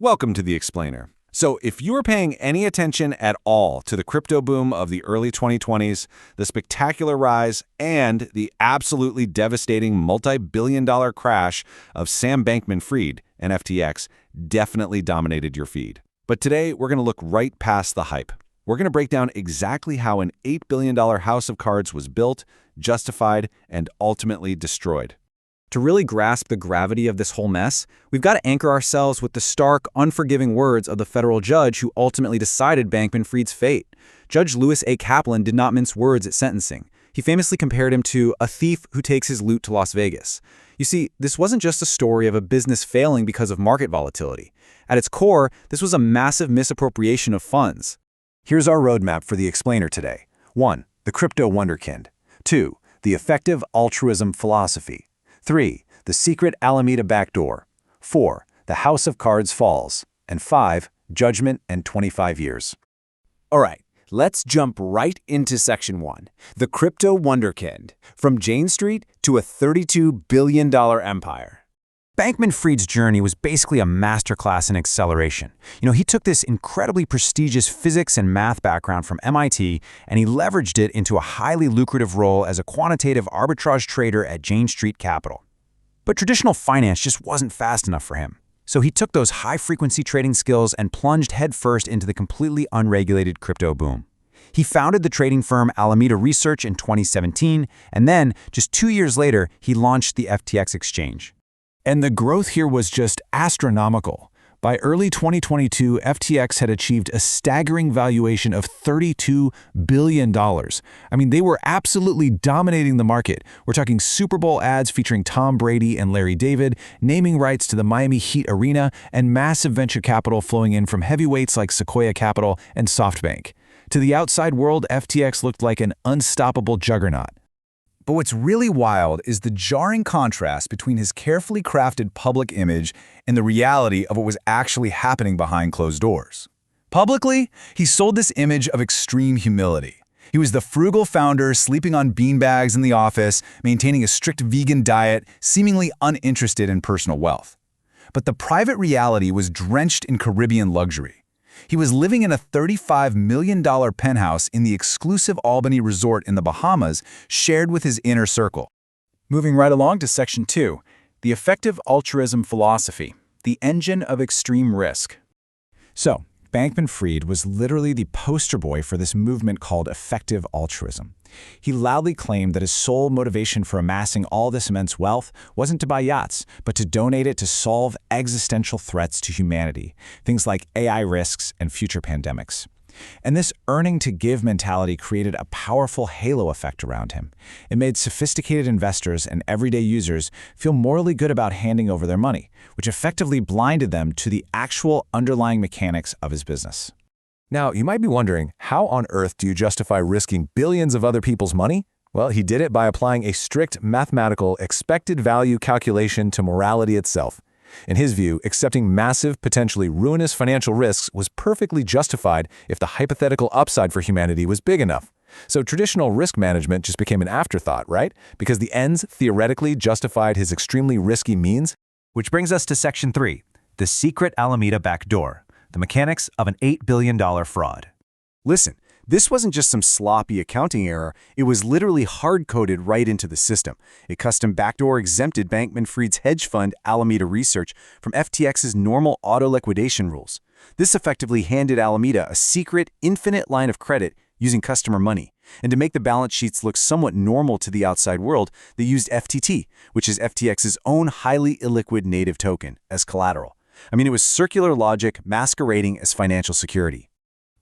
Welcome to The Explainer. So, if you were paying any attention at all to the crypto boom of the early 2020s, the spectacular rise, and the absolutely devastating multi-billion-dollar crash of Sam Bankman-Fried and FTX definitely dominated your feed. But today, we're going to look right past the hype. We're going to break down exactly how an $8 billion house of cards was built, justified, and ultimately destroyed. To really grasp the gravity of this whole mess, we've got to anchor ourselves with the stark, unforgiving words of the federal judge who ultimately decided Bankman-Fried's fate. Judge Lewis A. Kaplan did not mince words at sentencing. He famously compared him to a thief who takes his loot to Las Vegas. You see, this wasn't just a story of a business failing because of market volatility. At its core, this was a massive misappropriation of funds. Here's our roadmap for the explainer today. 1. The crypto wonderkind. 2. The effective altruism philosophy. 3. The secret Alameda backdoor. 4. The house of cards falls. And 5. Judgment and 25 years. All right, let's jump right into Section 1. The crypto wonderkind, from Jane Street to a $32 billion empire. Bankman-Fried's journey was basically a masterclass in acceleration. He took this incredibly prestigious physics and math background from MIT, and he leveraged it into a highly lucrative role as a quantitative arbitrage trader at Jane Street Capital. But traditional finance just wasn't fast enough for him. So he took those high-frequency trading skills and plunged headfirst into the completely unregulated crypto boom. He founded the trading firm Alameda Research in 2017, and then, just 2 years later, he launched the FTX exchange. And the growth here was just astronomical. By early 2022, FTX had achieved a staggering valuation of $32 billion. They were absolutely dominating the market. We're talking Super Bowl ads featuring Tom Brady and Larry David, naming rights to the Miami Heat arena, and massive venture capital flowing in from heavyweights like Sequoia Capital and SoftBank. To the outside world, FTX looked like an unstoppable juggernaut. But what's really wild is the jarring contrast between his carefully crafted public image and the reality of what was actually happening behind closed doors. Publicly, he sold this image of extreme humility. He was the frugal founder sleeping on beanbags in the office, maintaining a strict vegan diet, seemingly uninterested in personal wealth. But the private reality was drenched in Caribbean luxury. He was living in a $35 million penthouse in the exclusive Albany resort in the Bahamas, shared with his inner circle. Moving right along to Section 2, the effective altruism philosophy, the engine of extreme risk. So, Bankman-Fried was literally the poster boy for this movement called effective altruism. He loudly claimed that his sole motivation for amassing all this immense wealth wasn't to buy yachts, but to donate it to solve existential threats to humanity, things like AI risks and future pandemics. And this earning-to-give mentality created a powerful halo effect around him. It made sophisticated investors and everyday users feel morally good about handing over their money, which effectively blinded them to the actual underlying mechanics of his business. Now, you might be wondering, how on earth do you justify risking billions of other people's money? Well, he did it by applying a strict mathematical expected value calculation to morality itself. In his view, accepting massive, potentially ruinous financial risks was perfectly justified if the hypothetical upside for humanity was big enough. So traditional risk management just became an afterthought, right? Because the ends theoretically justified his extremely risky means. Which brings us to Section 3, the secret Alameda backdoor, the mechanics of an $8 billion fraud. Listen, this wasn't just some sloppy accounting error, it was literally hard-coded right into the system. A custom backdoor exempted Bankman-Fried's hedge fund, Alameda Research, from FTX's normal auto-liquidation rules. This effectively handed Alameda a secret, infinite line of credit using customer money. And to make the balance sheets look somewhat normal to the outside world, they used FTT, which is FTX's own highly illiquid native token, as collateral. It was circular logic masquerading as financial security.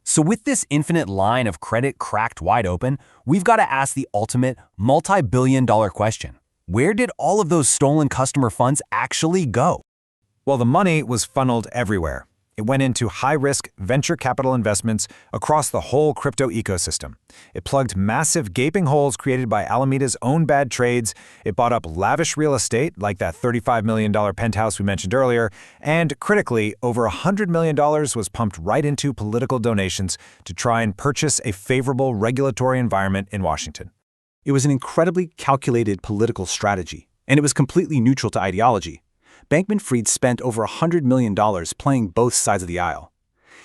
So with this infinite line of credit cracked wide open, we've got to ask the ultimate multi-billion-dollar question. Where did all of those stolen customer funds actually go? Well, the money was funneled everywhere. It went into high-risk venture capital investments across the whole crypto ecosystem. It plugged massive gaping holes created by Alameda's own bad trades. It bought up lavish real estate, like that $35 million penthouse we mentioned earlier. And critically, over $100 million was pumped right into political donations to try and purchase a favorable regulatory environment in Washington. It was an incredibly calculated political strategy, and it was completely neutral to ideology. Bankman-Fried spent over $100 million playing both sides of the aisle.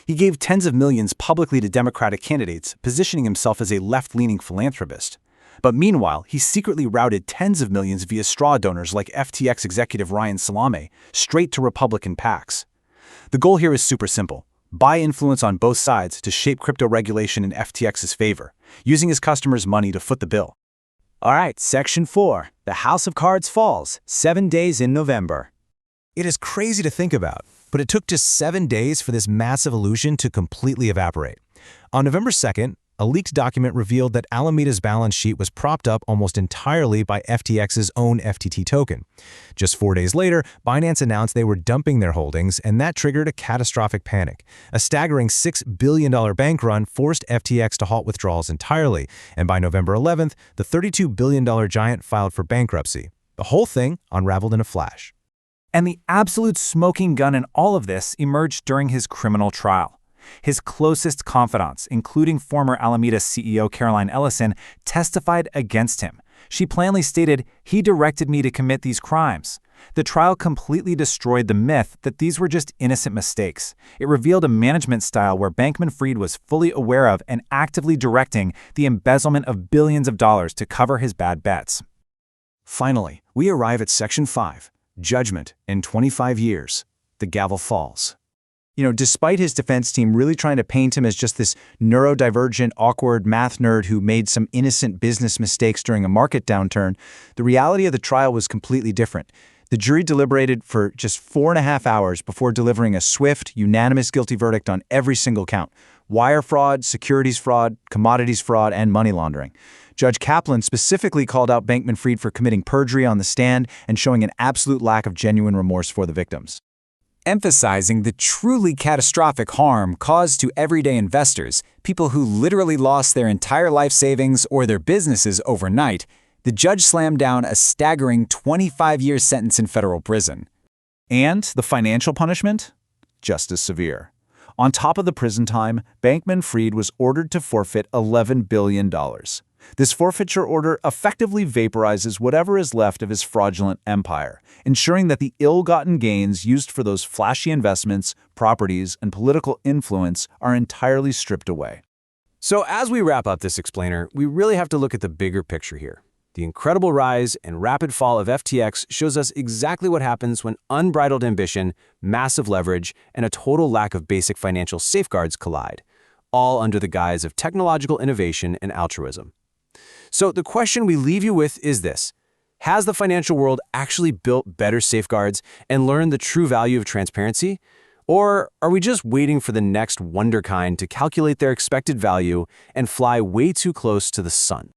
He gave tens of millions publicly to Democratic candidates, positioning himself as a left-leaning philanthropist. But meanwhile, he secretly routed tens of millions via straw donors like FTX executive Ryan Salame straight to Republican PACs. The goal here is super simple. Buy influence on both sides to shape crypto regulation in FTX's favor, using his customers' money to foot the bill. All right, Section 4. The House of Cards falls, 7 days in November. It is crazy to think about, but it took just 7 days for this massive illusion to completely evaporate. On November 2nd, a leaked document revealed that Alameda's balance sheet was propped up almost entirely by FTX's own FTT token. Just 4 days later, Binance announced they were dumping their holdings, and that triggered a catastrophic panic. A staggering $6 billion bank run forced FTX to halt withdrawals entirely, and by November 11th, the $32 billion giant filed for bankruptcy. The whole thing unraveled in a flash. And the absolute smoking gun in all of this emerged during his criminal trial. His closest confidants, including former Alameda CEO Caroline Ellison, testified against him. She plainly stated, "He directed me to commit these crimes." The trial completely destroyed the myth that these were just innocent mistakes. It revealed a management style where Bankman-Fried was fully aware of and actively directing the embezzlement of billions of dollars to cover his bad bets. Finally, we arrive at Section 5, Judgment in 25 years. The gavel falls. Despite his defense team really trying to paint him as just this neurodivergent, awkward math nerd who made some innocent business mistakes during a market downturn, the reality of the trial was completely different. The jury deliberated for just 4.5 hours before delivering a swift, unanimous guilty verdict on every single count: wire fraud, securities fraud, commodities fraud, and money laundering. Judge Kaplan specifically called out Bankman-Fried for committing perjury on the stand and showing an absolute lack of genuine remorse for the victims, emphasizing the truly catastrophic harm caused to everyday investors, people who literally lost their entire life savings or their businesses overnight. The judge slammed down a staggering 25-year sentence in federal prison. And the financial punishment? Just as severe. On top of the prison time, Bankman-Fried was ordered to forfeit $11 billion. This forfeiture order effectively vaporizes whatever is left of his fraudulent empire, ensuring that the ill-gotten gains used for those flashy investments, properties, and political influence are entirely stripped away. So as we wrap up this explainer, we really have to look at the bigger picture here. The incredible rise and rapid fall of FTX shows us exactly what happens when unbridled ambition, massive leverage, and a total lack of basic financial safeguards collide, all under the guise of technological innovation and altruism. So the question we leave you with is this: has the financial world actually built better safeguards and learned the true value of transparency? Or are we just waiting for the next wonderkind to calculate their expected value and fly way too close to the sun?